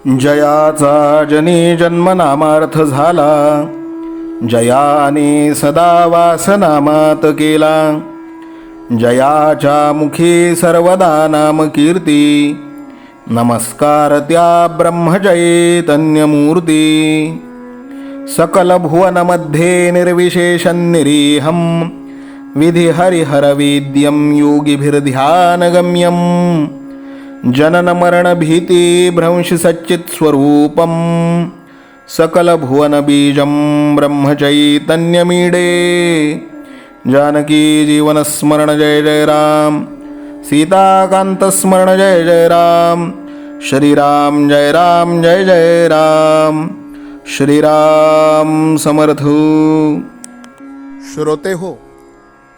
जयाचा जनी जन्मनामार्थ झाला, जयाने सदा वासनामात केला. जयाच्या मुखी सर्वदा नाम कीर्ती, नमस्कार त्या ब्रह्मचैतन्यमूर्ती. सकल भुवनमध्ये निर्विशेषं निरीहं, विधि हरिहरवेद्यं योगिभिर्ध्यानगम्यं. जनन मरण भीति भ्रंश सच्चित् स्वरूपं, सकल भुवन बीजं ब्रह्मचैतन्यमीडे. जानकी जीवन स्मरण जय जय राम, सीताकांत स्मरण जय जय राम. श्रीराम जय राम जय जय राम. श्रीराम समर्थ. श्रोते हो,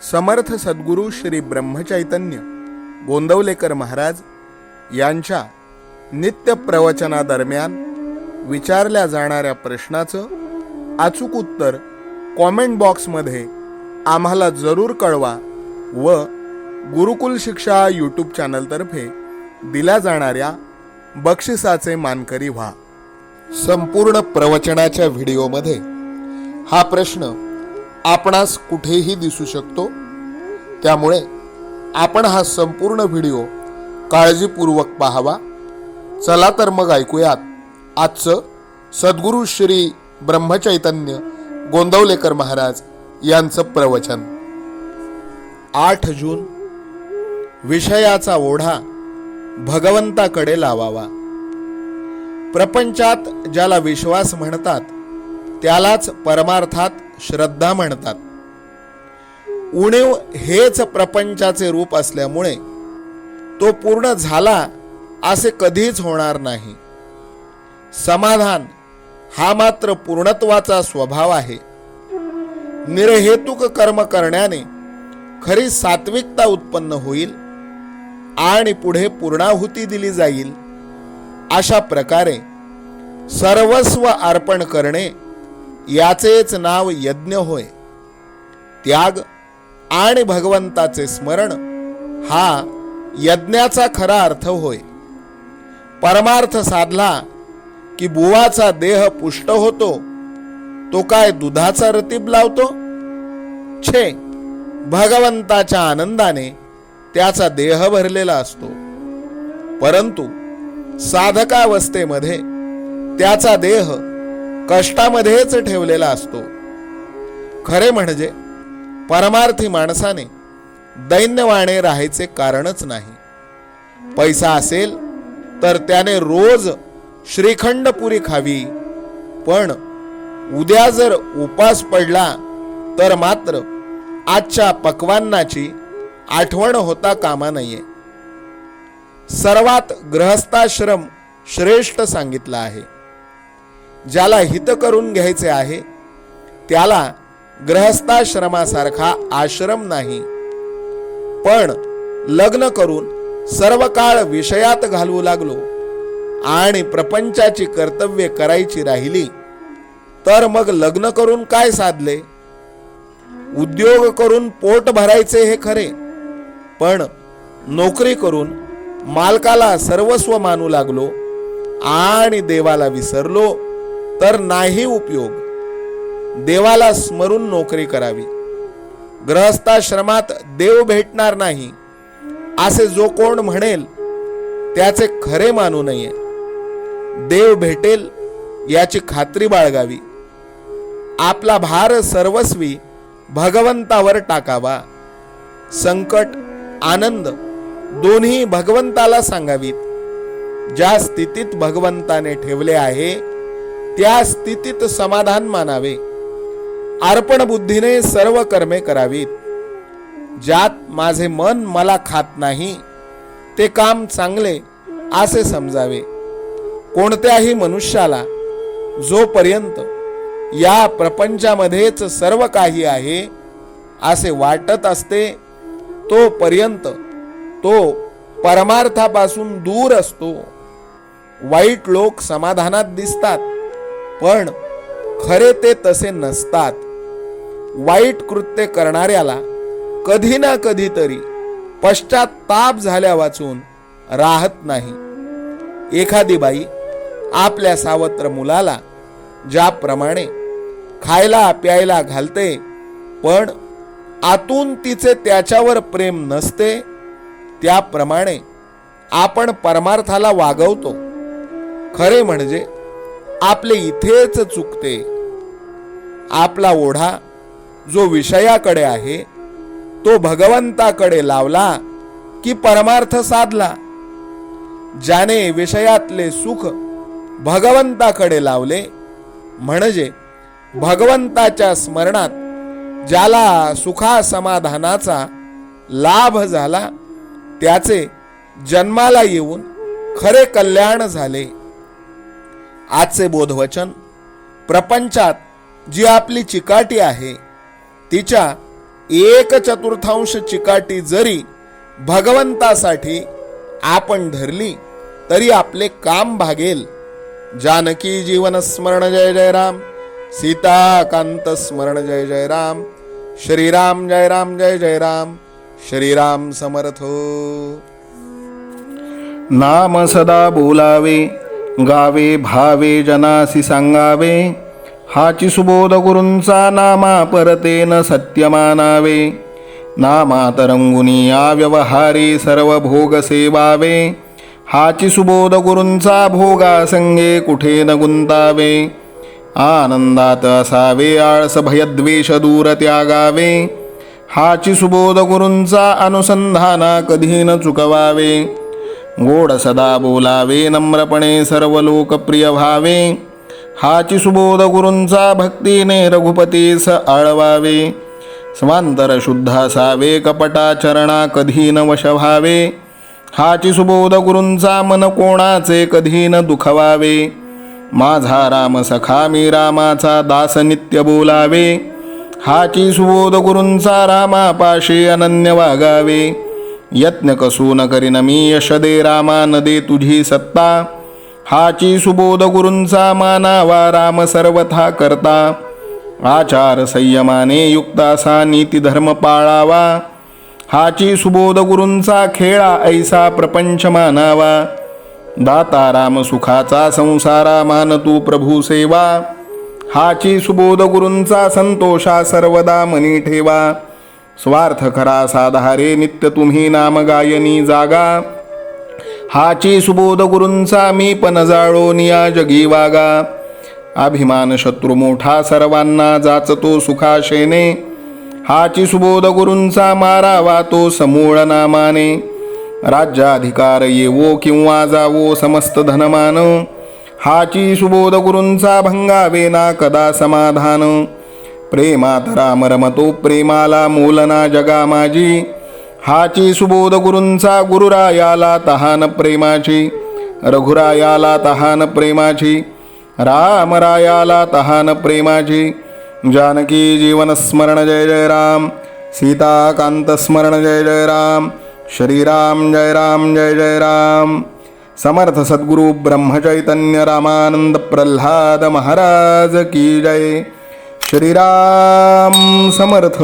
समर्थ सद्गुरू श्री ब्रह्मचैतन्य गोंदवलेकर महाराज यांच्या नित्य प्रवचनादरम्यान विचारल्या जाणाऱ्या प्रश्नाचं अचूक उत्तर कॉमेंट बॉक्समध्ये आम्हाला जरूर कळवा व गुरुकुल शिक्षा यूट्यूब चॅनलतर्फे दिल्या जाणाऱ्या बक्षिसाचे मानकरी व्हा. संपूर्ण प्रवचनाच्या व्हिडिओमध्ये हा प्रश्न आपणास कुठेही दिसू शकतो, त्यामुळे आपण हा संपूर्ण व्हिडिओ काळजीपूर्वक पाहावा. चला तर मग ऐकूयात आजचं सद्गुरू श्री ब्रह्मचैतन्य गोंदवलेकर महाराज यांचं प्रवचन. 8 जून. विषयाचा ओढा भगवंताकडे लावावा. प्रपंचात ज्याला विश्वास म्हणतात त्यालाच परमार्थात श्रद्धा म्हणतात. उणीव हेच प्रपंचाचे रूप असल्यामुळे तो पूर्ण झाला असे कधीच होणार नाही. समाधान हा मात्र पूर्णत्वाचा स्वभाव आहे. निरहेतुक कर्म करण्याने खरी सात्विकता उत्पन्न होईल आणि पुढे पूर्णाहुती दिली जाईल. अशा प्रकारे सर्वस्व अर्पण करणे याचेच नाव यज्ञ होय. त्याग आणि भगवंताचे स्मरण हा यज्ञाचा खरा अर्थ होय. परमार्थ साधला की बुवाचा देह पुष्ट होतो, तो काय दुधाचा रतीब लावतो? छे, भगवंताच्या आनंदाने त्याचा देह भरलेला असतो. परंतु साधकावस्थेमध्ये त्याचा देह कष्टामध्येच ठेवलेला असतो. खरे म्हणजे परमार्थी माणसाने दैन्यवाणे राहायचे कारणच नाही. पैसा असेल तर त्याने रोज श्रीखंड पुरी खावी, पण उद्या जर उपास पडला तर मात्र आजच्या पक्वान्नाची आठवण होता कामा नये. सर्वात गृहस्थाश्रम श्रेष्ठ सांगितला आहे. ज्याला हित करून घ्यायचे आहे त्याला गृहस्थाश्रमासारखा आश्रम नाही. पण लग्न करून सर्व काळ विषयात घालवू लागलो आणि प्रपंचाची कर्तव्ये करायची राहिली तर मग लग्न करून काय साधले? उद्योग करून पोट भरायचे हे खरे, पण नोकरी करून मालकाला सर्वस्व मानू लागलो आणि देवाला विसरलो तर नाही उपयोग. देवाला स्मरून नोकरी करावी. गृहस्थाश्रमात देव भेटणार नाही असे जो कोण म्हणेल त्याचे खरे मानू नये. देव भेटेल याची खात्री बाळगावी. आपला भार सर्वस्वी भगवंतावर टाकावा. संकट आनंद दोन्ही भगवंताला सांगावीत. ज्या स्थितीत भगवंताने ठेवले आहे त्या स्थितीत समाधान मानावे. अर्पण बुद्धीने सर्व कर्मे करावीत. ज्यात माझे मन मला खात नाही ते काम चांगले असे समजावे. कोणत्याही मनुष्याला जोपर्यंत या प्रपंचामध्येच सर्व काही आहे असे वाटत असते तोपर्यंत तो परमार्थापासून दूर असतो. वाईट लोक समाधानात दिसतात, पण खरे ते तसे नसतात. वाईट कृत्य करणाऱ्याला कधी ना कधीतरी पश्चाताप झाल्या वाचून राहत नाही. एखादी बाई आपल्या सावत्र मुलाला ज्याप्रमाणे खायला प्यायला घालते, पण आतून तिचे त्याच्यावर प्रेम नसते, त्याप्रमाणे आपण परमार्थाला वागवतो. खरे म्हणजे आपले इथेच चुकते. आपला ओढा जो विषयाकडे आहे तो भगवंताकडे लावला की परमार्थ साधला. ज्याने विषयातले सुख भगवंताकडे लावले म्हणजे भगवंताच्या स्मरणात ज्याला सुखा समाधानाचा लाभ झाला, त्याचे जन्माला येऊन खरे कल्याण झाले. आजचे बोधवचन प्रपंचात जी आपली चिकाटी आहे तिच्या 1/4 चिकाटी जरी भगवंतासाठी आपण धरली तरी आपले काम भागेल. जानकी जीवन स्मरण जय जय राम, सीताकांत स्मरण जय जय राम, श्रीराम जय राम जय जय राम, श्रीराम समर्थ. नाम सदा बोलावे, गावे भावे जनासी सांगावे. हाची सुबोध गुरूंचा नामा परतेन सत्य मानावे. नामात रंगुनी या व्यवहारी सर्व भोग सेवावे. हाची सुबोध गुरूंचा भोगा संगे कुठे न गुंतावे. आनंदात असावे आळस भयद्वेष दूर त्यागावे. हाची सुबोध गुरूंचा अनुसंधाना कधी न चुकवावे. गोड सदा बोलावे नम्रपणे सर्व लोकप्रिय व्हावे. हाची सुबोध गुरूंचा भक्तीने रघुपतीस आळवावे. स्वांतर शुद्ध असावे कपटाचरणा कधी न वश व्हावे. हाची सुबोध गुरूंचा मन कोणाचे कधी न दुखवावे. माझा राम सखा मी रामाचा दास नित्य बोलावे. हाची सुबोध गुरूंचा रामापाशी अनन्य वागावे. यत्न कसू न करीन मी यश दे रामा न दे तुझी सत्ता. हाची सुबोध गुरूंचा मानावा राम सर्वथा करता. आचार संयमाने युक्त असा नीती धर्म पाळावा. हाची सुबोध गुरूंचा खेळा ऐसा प्रपंच मानावा. दाता राम सुखाचा संसारा मान तू प्रभू सेवा. हाची सुबोध गुरूंचा संतोषा सर्वदा मनी ठेवा. स्वार्थ खरा साधारे नित्य तुम्ही नाम गायनी जागा. हाची सुबोध गुरूंचा मी पण जाळो निया जगी वागा. अभिमान शत्रू मोठा सर्वांना जाचतो सुखाशेने. हाची सुबोध गुरूंचा मारावा तो समूळ नामाने. राज्याधिकार येवो किंवा जावो समस्त धनमान. हाची सुबोध गुरूंचा भंगावे ना कदा समाधान. प्रेमात राम रमतो प्रेमाला मोलना जगा माझी. हाची सुबोध गुरूंचा गुरुरायाला तहान प्रेमाची. रघुरायाला तहान प्रेमाची. रामरायाला तहान प्रेमाची. जानकी जीवन स्मरण जय जय राम, सीताकांत स्मरण जय जय राम, श्रीराम जय राम जय जय राम. समर्थ सद्गुरु ब्रह्मचैतन्य रामानंद प्रल्हाद महाराज की जय. श्रीराम समर्थ.